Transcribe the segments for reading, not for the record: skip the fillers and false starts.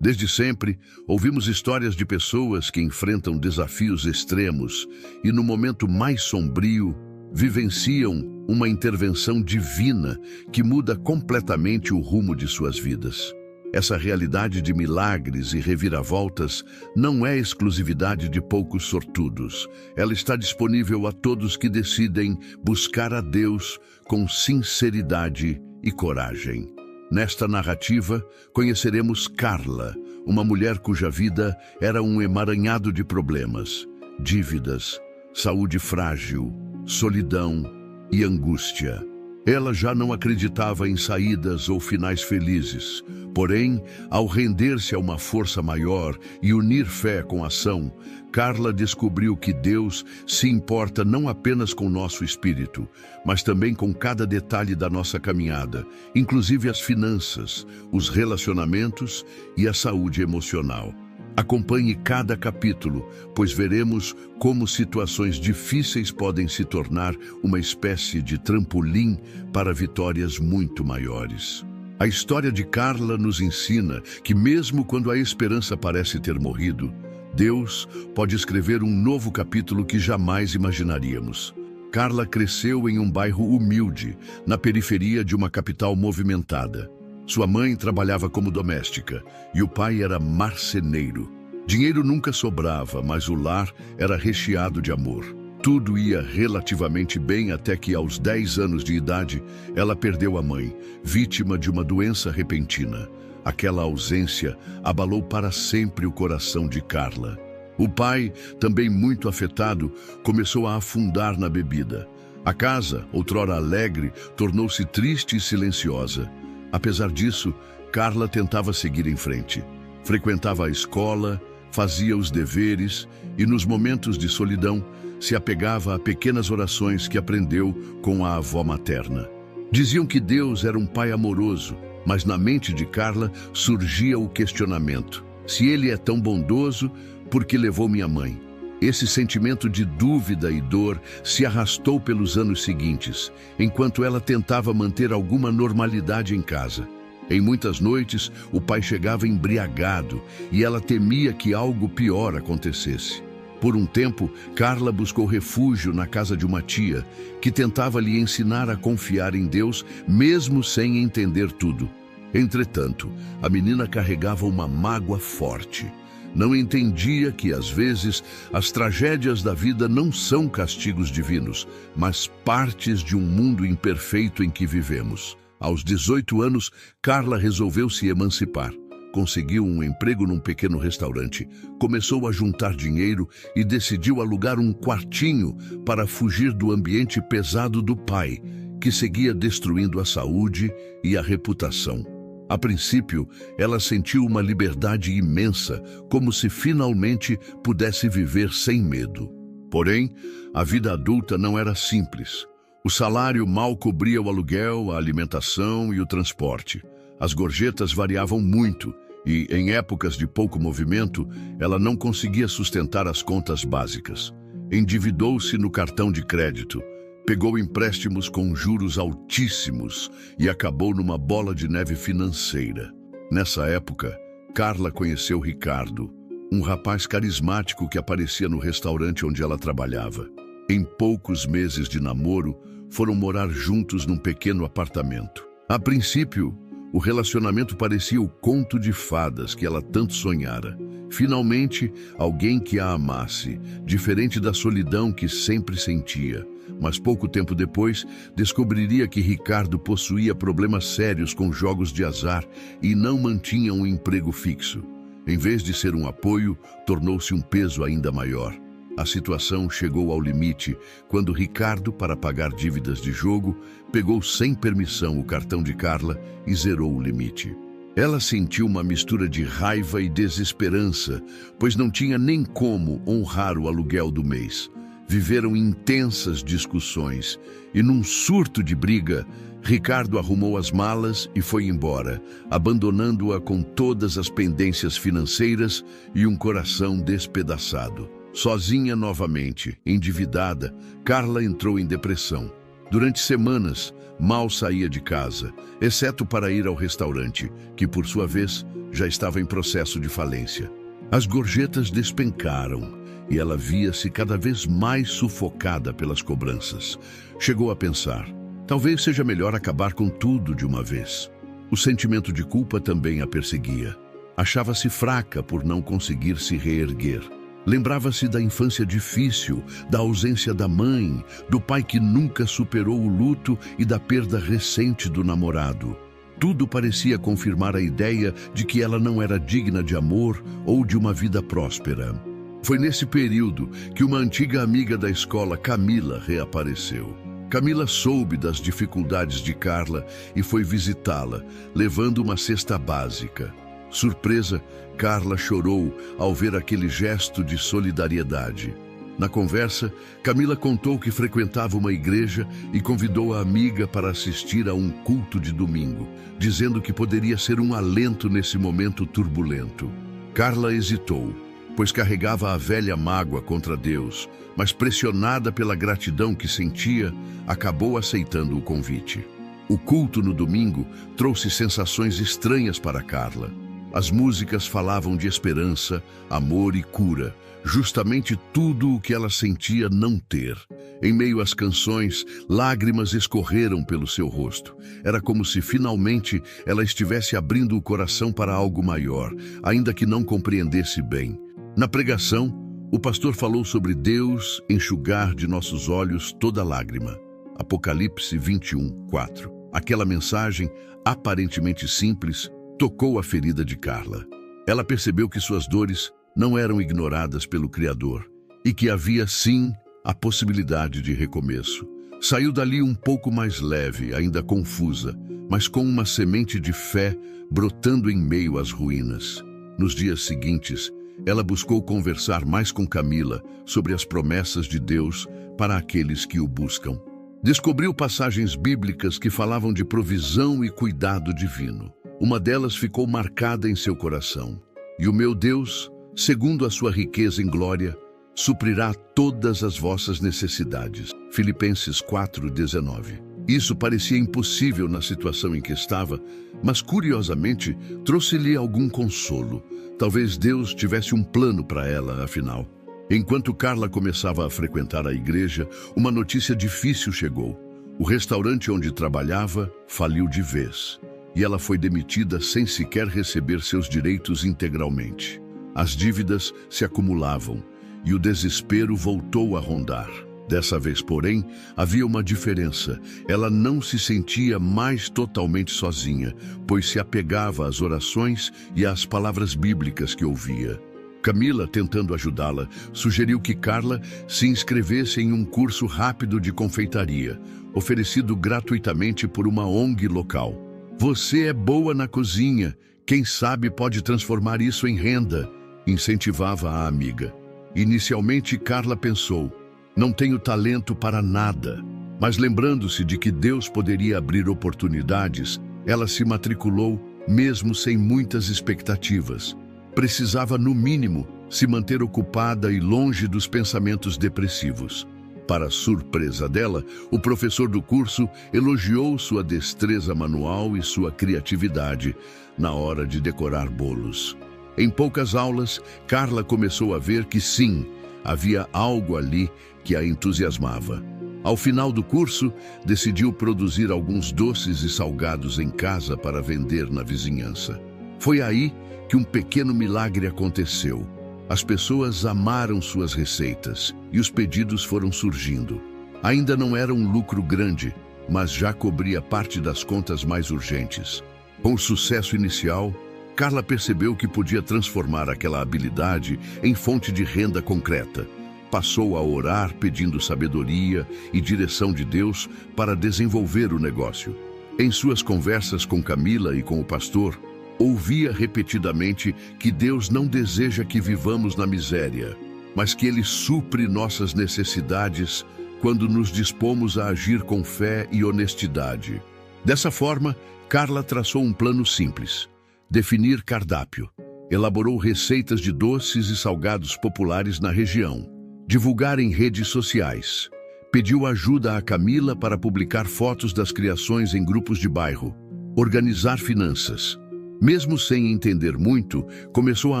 Desde sempre, ouvimos histórias de pessoas que enfrentam desafios extremos e, no momento mais sombrio, vivenciam uma intervenção divina que muda completamente o rumo de suas vidas. Essa realidade de milagres e reviravoltas não é exclusividade de poucos sortudos. Ela está disponível a todos que decidem buscar a Deus com sinceridade e coragem. Nesta narrativa, conheceremos Carla, uma mulher cuja vida era um emaranhado de problemas, dívidas, saúde frágil, solidão e angústia. Ela já não acreditava em saídas ou finais felizes. Porém, ao render-se a uma força maior e unir fé com ação, Carla descobriu que Deus se importa não apenas com nosso espírito, mas também com cada detalhe da nossa caminhada, inclusive as finanças, os relacionamentos e a saúde emocional. Acompanhe cada capítulo, pois veremos como situações difíceis podem se tornar uma espécie de trampolim para vitórias muito maiores. A história de Carla nos ensina que mesmo quando a esperança parece ter morrido, Deus pode escrever um novo capítulo que jamais imaginaríamos. Carla cresceu em um bairro humilde, na periferia de uma capital movimentada. Sua mãe trabalhava como doméstica e o pai era marceneiro. Dinheiro nunca sobrava, mas o lar era recheado de amor. Tudo ia relativamente bem até que, aos 10 anos de idade, ela perdeu a mãe, vítima de uma doença repentina. Aquela ausência abalou para sempre o coração de Carla. O pai, também muito afetado, começou a afundar na bebida. A casa, outrora alegre, tornou-se triste e silenciosa. Apesar disso, Carla tentava seguir em frente. Frequentava a escola, fazia os deveres e, nos momentos de solidão, se apegava a pequenas orações que aprendeu com a avó materna. Diziam que Deus era um pai amoroso, mas na mente de Carla surgia o questionamento: se ele é tão bondoso, por que levou minha mãe? Esse sentimento de dúvida e dor se arrastou pelos anos seguintes, enquanto ela tentava manter alguma normalidade em casa. Em muitas noites, o pai chegava embriagado e ela temia que algo pior acontecesse. Por um tempo, Carla buscou refúgio na casa de uma tia, que tentava lhe ensinar a confiar em Deus, mesmo sem entender tudo. Entretanto, a menina carregava uma mágoa forte. Não entendia que, às vezes, as tragédias da vida não são castigos divinos, mas partes de um mundo imperfeito em que vivemos. Aos 18 anos, Carla resolveu se emancipar. Conseguiu um emprego num pequeno restaurante, começou a juntar dinheiro e decidiu alugar um quartinho para fugir do ambiente pesado do pai, que seguia destruindo a saúde e a reputação. A princípio, ela sentiu uma liberdade imensa, como se finalmente pudesse viver sem medo. Porém, a vida adulta não era simples. O salário mal cobria o aluguel, a alimentação e o transporte. As gorjetas variavam muito e, em épocas de pouco movimento, ela não conseguia sustentar as contas básicas. Endividou-se no cartão de crédito, pegou empréstimos com juros altíssimos e acabou numa bola de neve financeira. Nessa época, Carla conheceu Ricardo, um rapaz carismático que aparecia no restaurante onde ela trabalhava. Em poucos meses de namoro, foram morar juntos num pequeno apartamento. A princípio, o relacionamento parecia o conto de fadas que ela tanto sonhara. Finalmente, alguém que a amasse, diferente da solidão que sempre sentia. Mas pouco tempo depois, descobriria que Ricardo possuía problemas sérios com jogos de azar e não mantinha um emprego fixo. Em vez de ser um apoio, tornou-se um peso ainda maior. A situação chegou ao limite quando Ricardo, para pagar dívidas de jogo, pegou sem permissão o cartão de Carla e zerou o limite. Ela sentiu uma mistura de raiva e desesperança, pois não tinha nem como honrar o aluguel do mês. Viveram intensas discussões e, num surto de briga, Ricardo arrumou as malas e foi embora, abandonando-a com todas as pendências financeiras e um coração despedaçado. Sozinha novamente, endividada, Carla entrou em depressão. Durante semanas, mal saía de casa, exceto para ir ao restaurante, que por sua vez já estava em processo de falência. As gorjetas despencaram e ela via-se cada vez mais sufocada pelas cobranças. Chegou a pensar, talvez seja melhor acabar com tudo de uma vez. O sentimento de culpa também a perseguia. Achava-se fraca por não conseguir se reerguer. Lembrava-se da infância difícil, da ausência da mãe, do pai que nunca superou o luto e da perda recente do namorado. Tudo parecia confirmar a ideia de que ela não era digna de amor ou de uma vida próspera. Foi nesse período que uma antiga amiga da escola, Camila, reapareceu. Camila soube das dificuldades de Carla e foi visitá-la, levando uma cesta básica. Surpresa, Carla chorou ao ver aquele gesto de solidariedade. Na conversa, Camila contou que frequentava uma igreja e convidou a amiga para assistir a um culto de domingo, dizendo que poderia ser um alento nesse momento turbulento. Carla hesitou, pois carregava a velha mágoa contra Deus, mas pressionada pela gratidão que sentia, acabou aceitando o convite. O culto no domingo trouxe sensações estranhas para Carla. As músicas falavam de esperança, amor e cura, justamente tudo o que ela sentia não ter. Em meio às canções, lágrimas escorreram pelo seu rosto. Era como se finalmente ela estivesse abrindo o coração para algo maior, ainda que não compreendesse bem. Na pregação, o pastor falou sobre Deus enxugar de nossos olhos toda lágrima. Apocalipse 21:4. Aquela mensagem, aparentemente simples, tocou a ferida de Carla. Ela percebeu que suas dores não eram ignoradas pelo Criador e que havia, sim, a possibilidade de recomeço. Saiu dali um pouco mais leve, ainda confusa, mas com uma semente de fé brotando em meio às ruínas. Nos dias seguintes, ela buscou conversar mais com Camila sobre as promessas de Deus para aqueles que o buscam. Descobriu passagens bíblicas que falavam de provisão e cuidado divino. Uma delas ficou marcada em seu coração. E o meu Deus, segundo a sua riqueza em glória, suprirá todas as vossas necessidades. Filipenses 4:19. Isso parecia impossível na situação em que estava, mas curiosamente trouxe-lhe algum consolo. Talvez Deus tivesse um plano para ela, afinal. Enquanto Carla começava a frequentar a igreja, uma notícia difícil chegou. O restaurante onde trabalhava faliu de vez. E ela foi demitida sem sequer receber seus direitos integralmente. As dívidas se acumulavam e o desespero voltou a rondar. Dessa vez, porém, havia uma diferença. Ela não se sentia mais totalmente sozinha, pois se apegava às orações e às palavras bíblicas que ouvia. Camila, tentando ajudá-la, sugeriu que Carla se inscrevesse em um curso rápido de confeitaria, oferecido gratuitamente por uma ONG local. Você é boa na cozinha, quem sabe pode transformar isso em renda, incentivava a amiga. Inicialmente, Carla pensou, não tenho talento para nada, mas lembrando-se de que Deus poderia abrir oportunidades, ela se matriculou mesmo sem muitas expectativas. Precisava, no mínimo, se manter ocupada e longe dos pensamentos depressivos. Para surpresa dela, o professor do curso elogiou sua destreza manual e sua criatividade na hora de decorar bolos. Em poucas aulas, Carla começou a ver que sim, havia algo ali que a entusiasmava. Ao final do curso, decidiu produzir alguns doces e salgados em casa para vender na vizinhança. Foi aí que um pequeno milagre aconteceu. As pessoas amaram suas receitas e os pedidos foram surgindo. Ainda não era um lucro grande, mas já cobria parte das contas mais urgentes. Com o sucesso inicial, Carla percebeu que podia transformar aquela habilidade em fonte de renda concreta. Passou a orar pedindo sabedoria e direção de Deus para desenvolver o negócio. Em suas conversas com Camila e com o pastor, ouvia repetidamente que Deus não deseja que vivamos na miséria, mas que Ele supre nossas necessidades quando nos dispomos a agir com fé e honestidade. Dessa forma, Carla traçou um plano simples: definir cardápio. Elaborou receitas de doces e salgados populares na região. Divulgar em redes sociais. Pediu ajuda a Camila para publicar fotos das criações em grupos de bairro. Organizar finanças. Mesmo sem entender muito, começou a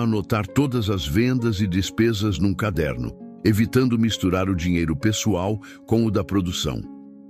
anotar todas as vendas e despesas num caderno, evitando misturar o dinheiro pessoal com o da produção.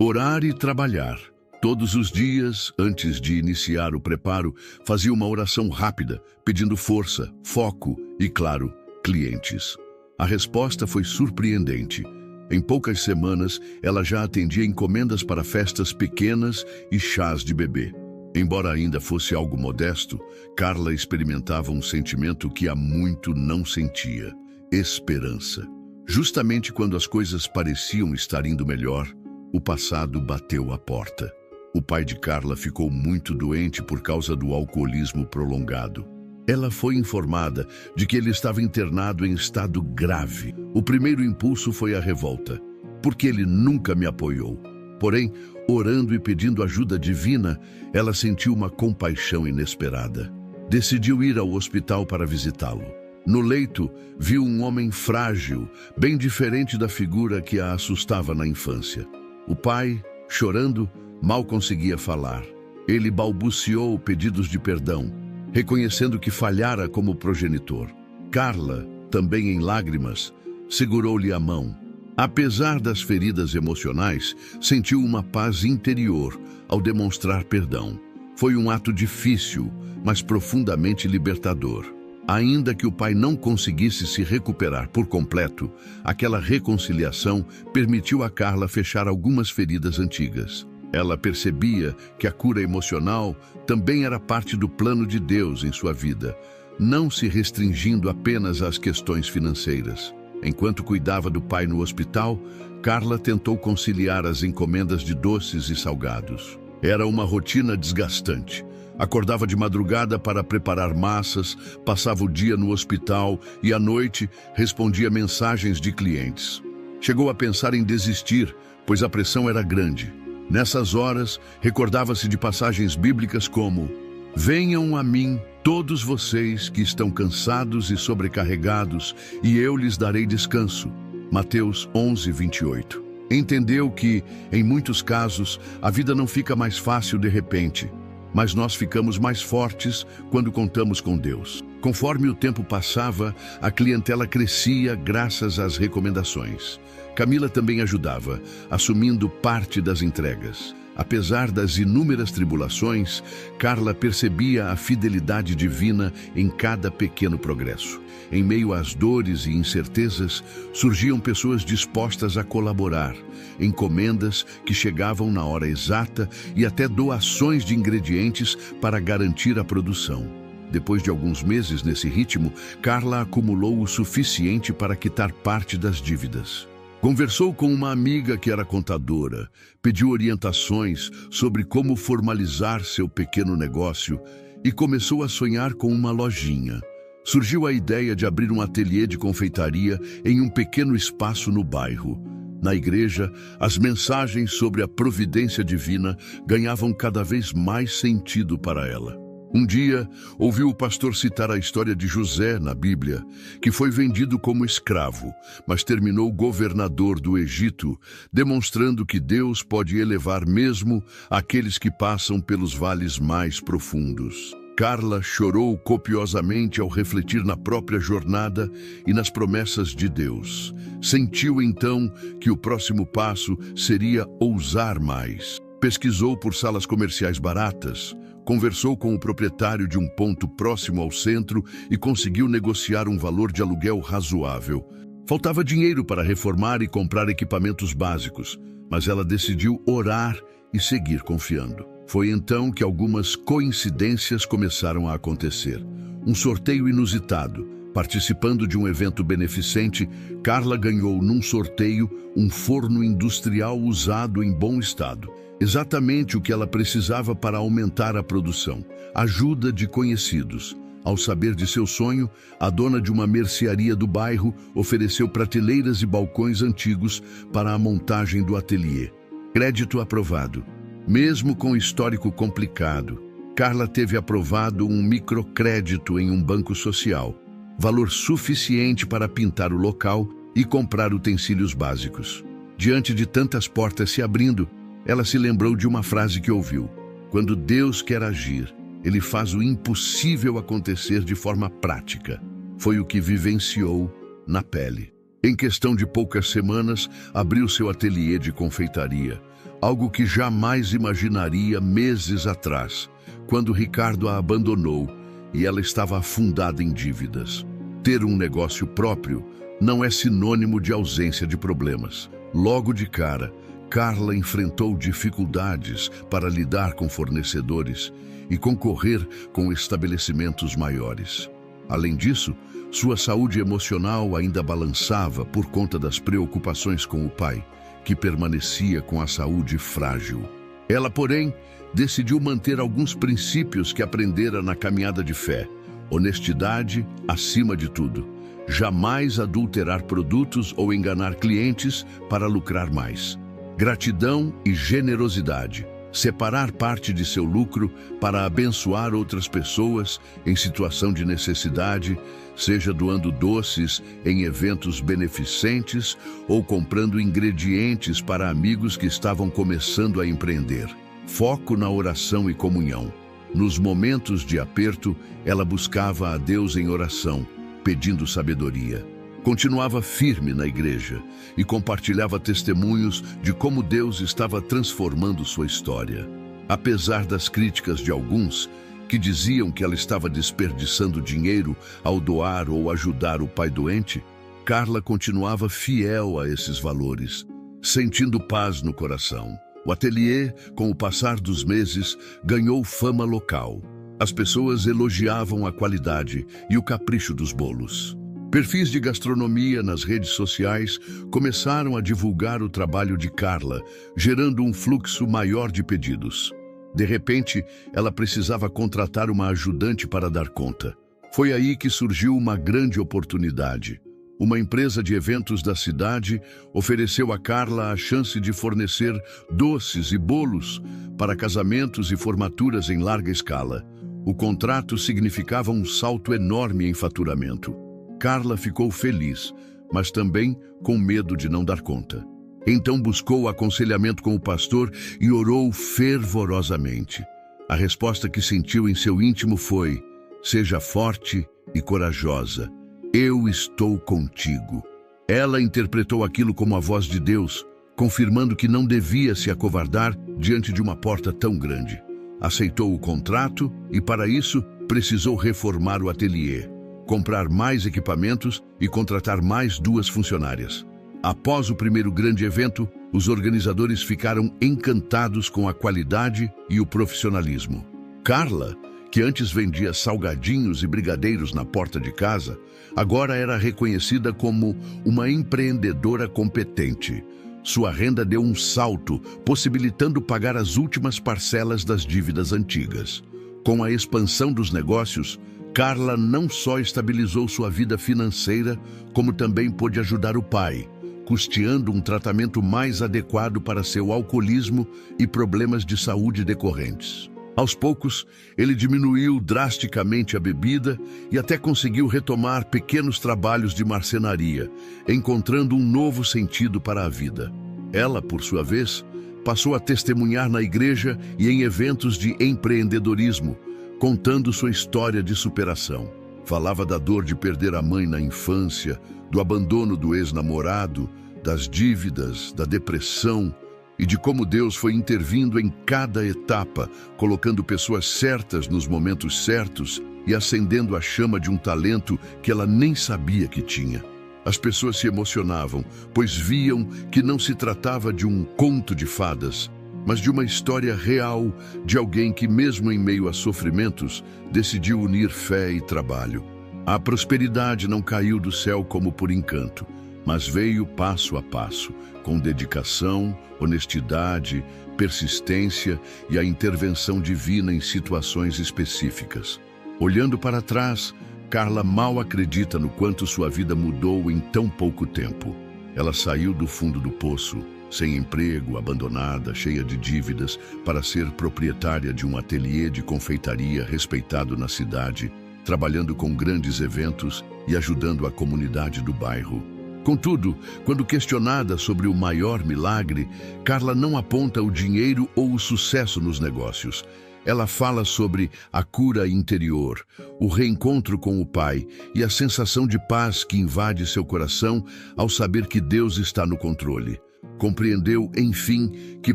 Orar e trabalhar. Todos os dias, antes de iniciar o preparo, fazia uma oração rápida, pedindo força, foco e, claro, clientes. A resposta foi surpreendente. Em poucas semanas, ela já atendia encomendas para festas pequenas e chás de bebê. Embora ainda fosse algo modesto, Carla experimentava um sentimento que há muito não sentia: esperança. Justamente quando as coisas pareciam estar indo melhor, o passado bateu à porta. O pai de Carla ficou muito doente por causa do alcoolismo prolongado. Ela foi informada de que ele estava internado em estado grave. O primeiro impulso foi a revolta, porque ele nunca me apoiou. Porém, orando e pedindo ajuda divina, ela sentiu uma compaixão inesperada. Decidiu ir ao hospital para visitá-lo. No leito, viu um homem frágil, bem diferente da figura que a assustava na infância. O pai, chorando, mal conseguia falar. Ele balbuciou pedidos de perdão, reconhecendo que falhara como progenitor. Carla, também em lágrimas, segurou-lhe a mão. Apesar das feridas emocionais, sentiu uma paz interior ao demonstrar perdão. Foi um ato difícil, mas profundamente libertador. Ainda que o pai não conseguisse se recuperar por completo, aquela reconciliação permitiu a Carla fechar algumas feridas antigas. Ela percebia que a cura emocional também era parte do plano de Deus em sua vida, não se restringindo apenas às questões financeiras. Enquanto cuidava do pai no hospital, Carla tentou conciliar as encomendas de doces e salgados. Era uma rotina desgastante. Acordava de madrugada para preparar massas, passava o dia no hospital e à noite respondia mensagens de clientes. Chegou a pensar em desistir, pois a pressão era grande. Nessas horas, recordava-se de passagens bíblicas como: "Venham a mim todos vocês que estão cansados e sobrecarregados, e eu lhes darei descanso." Mateus 11, 28. Entendeu que, em muitos casos, a vida não fica mais fácil de repente, mas nós ficamos mais fortes quando contamos com Deus. Conforme o tempo passava, a clientela crescia graças às recomendações. Camila também ajudava, assumindo parte das entregas. Apesar das inúmeras tribulações, Carla percebia a fidelidade divina em cada pequeno progresso. Em meio às dores e incertezas, surgiam pessoas dispostas a colaborar, encomendas que chegavam na hora exata e até doações de ingredientes para garantir a produção. Depois de alguns meses nesse ritmo, Carla acumulou o suficiente para quitar parte das dívidas. Conversou com uma amiga que era contadora, pediu orientações sobre como formalizar seu pequeno negócio e começou a sonhar com uma lojinha. Surgiu a ideia de abrir um ateliê de confeitaria em um pequeno espaço no bairro. Na igreja, as mensagens sobre a providência divina ganhavam cada vez mais sentido para ela. Um dia, ouviu o pastor citar a história de José na Bíblia, que foi vendido como escravo, mas terminou governador do Egito, demonstrando que Deus pode elevar mesmo aqueles que passam pelos vales mais profundos. Carla chorou copiosamente ao refletir na própria jornada e nas promessas de Deus. Sentiu então que o próximo passo seria ousar mais. Pesquisou por salas comerciais baratas, conversou com o proprietário de um ponto próximo ao centro e conseguiu negociar um valor de aluguel razoável. Faltava dinheiro para reformar e comprar equipamentos básicos, mas ela decidiu orar e seguir confiando. Foi então que algumas coincidências começaram a acontecer. Um sorteio inusitado. Participando de um evento beneficente, Carla ganhou num sorteio um forno industrial usado em bom estado. Exatamente o que ela precisava para aumentar a produção. Ajuda de conhecidos. Ao saber de seu sonho, a dona de uma mercearia do bairro ofereceu prateleiras e balcões antigos para a montagem do ateliê. Crédito aprovado. Mesmo com histórico complicado, Carla teve aprovado um microcrédito em um banco social, valor suficiente para pintar o local e comprar utensílios básicos. Diante de tantas portas se abrindo, ela se lembrou de uma frase que ouviu: "Quando Deus quer agir, ele faz o impossível acontecer de forma prática. Foi o que vivenciou na pele. Em questão de poucas semanas, abriu seu ateliê de confeitaria, algo que jamais imaginaria meses atrás, quando Ricardo a abandonou e ela estava afundada em dívidas. Ter um negócio próprio não é sinônimo de ausência de problemas. Logo de cara, Carla enfrentou dificuldades para lidar com fornecedores e concorrer com estabelecimentos maiores. Além disso, sua saúde emocional ainda balançava por conta das preocupações com o pai, que permanecia com a saúde frágil. Ela, porém, decidiu manter alguns princípios que aprendera na caminhada de fé. Honestidade acima de tudo. Jamais adulterar produtos ou enganar clientes para lucrar mais. Gratidão e generosidade. Separar parte de seu lucro para abençoar outras pessoas em situação de necessidade, seja doando doces em eventos beneficentes ou comprando ingredientes para amigos que estavam começando a empreender. Foco na oração e comunhão. Nos momentos de aperto, ela buscava a Deus em oração, pedindo sabedoria. Continuava firme na igreja e compartilhava testemunhos de como Deus estava transformando sua história. Apesar das críticas de alguns, que diziam que ela estava desperdiçando dinheiro ao doar ou ajudar o pai doente, Carla continuava fiel a esses valores, sentindo paz no coração. O ateliê, com o passar dos meses, ganhou fama local. As pessoas elogiavam a qualidade e o capricho dos bolos. Perfis de gastronomia nas redes sociais começaram a divulgar o trabalho de Carla, gerando um fluxo maior de pedidos. De repente, ela precisava contratar uma ajudante para dar conta. Foi aí que surgiu uma grande oportunidade. Uma empresa de eventos da cidade ofereceu a Carla a chance de fornecer doces e bolos para casamentos e formaturas em larga escala. O contrato significava um salto enorme em faturamento. Carla ficou feliz, mas também com medo de não dar conta. Então buscou aconselhamento com o pastor e orou fervorosamente. A resposta que sentiu em seu íntimo foi: seja forte e corajosa. Eu estou contigo. Ela interpretou aquilo como a voz de Deus, confirmando que não devia se acovardar diante de uma porta tão grande. Aceitou o contrato e, para isso, precisou reformar o ateliê, comprar mais equipamentos e contratar mais 2 funcionárias. Após o primeiro grande evento, os organizadores ficaram encantados com a qualidade e o profissionalismo. Carla, que antes vendia salgadinhos e brigadeiros na porta de casa, agora era reconhecida como uma empreendedora competente. Sua renda deu um salto, possibilitando pagar as últimas parcelas das dívidas antigas. Com a expansão dos negócios, Carla não só estabilizou sua vida financeira, como também pôde ajudar o pai, custeando um tratamento mais adequado para seu alcoolismo e problemas de saúde decorrentes. Aos poucos, ele diminuiu drasticamente a bebida e até conseguiu retomar pequenos trabalhos de marcenaria, encontrando um novo sentido para a vida. Ela, por sua vez, passou a testemunhar na igreja e em eventos de empreendedorismo, contando sua história de superação. Falava da dor de perder a mãe na infância, do abandono do ex-namorado, das dívidas, da depressão e de como Deus foi intervindo em cada etapa, colocando pessoas certas nos momentos certos e acendendo a chama de um talento que ela nem sabia que tinha. As pessoas se emocionavam, pois viam que não se tratava de um conto de fadas, mas de uma história real de alguém que, mesmo em meio a sofrimentos, decidiu unir fé e trabalho. A prosperidade não caiu do céu como por encanto, mas veio passo a passo, com dedicação, honestidade, persistência e a intervenção divina em situações específicas. Olhando para trás, Carla mal acredita no quanto sua vida mudou em tão pouco tempo. Ela saiu do fundo do poço, sem emprego, abandonada, cheia de dívidas, para ser proprietária de um ateliê de confeitaria respeitado na cidade, trabalhando com grandes eventos e ajudando a comunidade do bairro. Contudo, quando questionada sobre o maior milagre, Carla não aponta o dinheiro ou o sucesso nos negócios. Ela fala sobre a cura interior, o reencontro com o Pai e a sensação de paz que invade seu coração ao saber que Deus está no controle. Compreendeu, enfim, que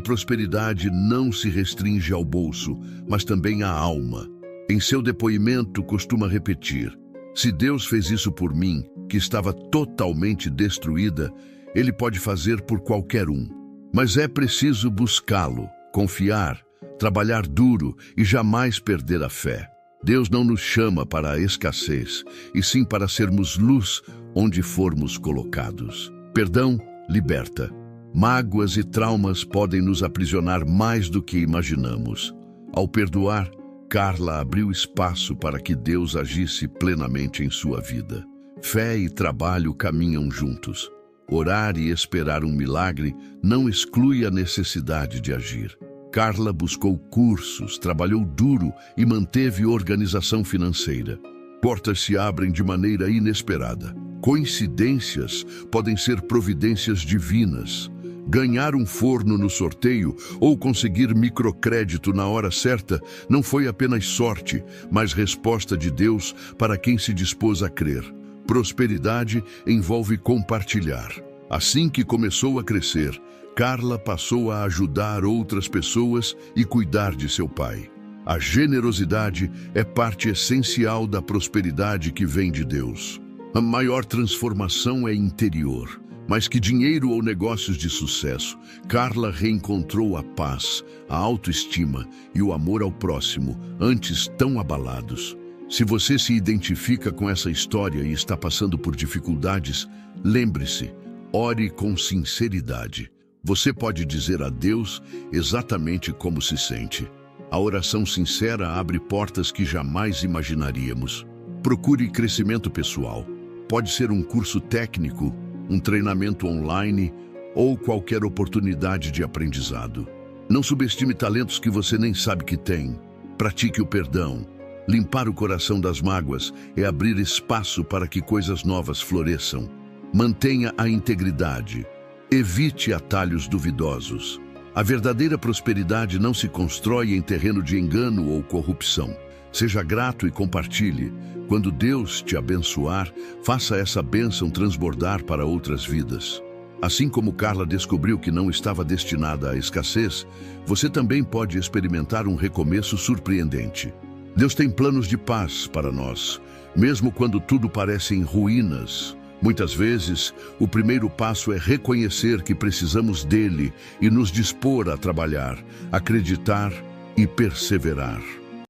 prosperidade não se restringe ao bolso, mas também à alma. Em seu depoimento, costuma repetir: se Deus fez isso por mim, que estava totalmente destruída, Ele pode fazer por qualquer um. Mas é preciso buscá-lo, confiar, trabalhar duro e jamais perder a fé. Deus não nos chama para a escassez, e sim para sermos luz onde formos colocados. Perdão liberta. Mágoas e traumas podem nos aprisionar mais do que imaginamos. Ao perdoar, Carla abriu espaço para que Deus agisse plenamente em sua vida. Fé e trabalho caminham juntos. Orar e esperar um milagre não exclui a necessidade de agir. Carla buscou cursos, trabalhou duro e manteve organização financeira. Portas se abrem de maneira inesperada. Coincidências podem ser providências divinas. Ganhar um forno no sorteio ou conseguir microcrédito na hora certa não foi apenas sorte, mas resposta de Deus para quem se dispôs a crer. Prosperidade envolve compartilhar. Assim que começou a crescer, Carla passou a ajudar outras pessoas e cuidar de seu pai. A generosidade é parte essencial da prosperidade que vem de Deus. A maior transformação é interior. Mais que dinheiro ou negócios de sucesso, Carla reencontrou a paz, a autoestima e o amor ao próximo, antes tão abalados. Se você se identifica com essa história e está passando por dificuldades, lembre-se, ore com sinceridade. Você pode dizer a Deus exatamente como se sente. A oração sincera abre portas que jamais imaginaríamos. Procure crescimento pessoal. Pode ser um curso técnico, um treinamento online ou qualquer oportunidade de aprendizado. Não subestime talentos que você nem sabe que tem. Pratique o perdão. Limpar o coração das mágoas é abrir espaço para que coisas novas floresçam. Mantenha a integridade. Evite atalhos duvidosos. A verdadeira prosperidade não se constrói em terreno de engano ou corrupção. Seja grato e compartilhe. Quando Deus te abençoar, faça essa bênção transbordar para outras vidas. Assim como Carla descobriu que não estava destinada à escassez, você também pode experimentar um recomeço surpreendente. Deus tem planos de paz para nós, mesmo quando tudo parece em ruínas. Muitas vezes, o primeiro passo é reconhecer que precisamos dele e nos dispor a trabalhar, acreditar e perseverar.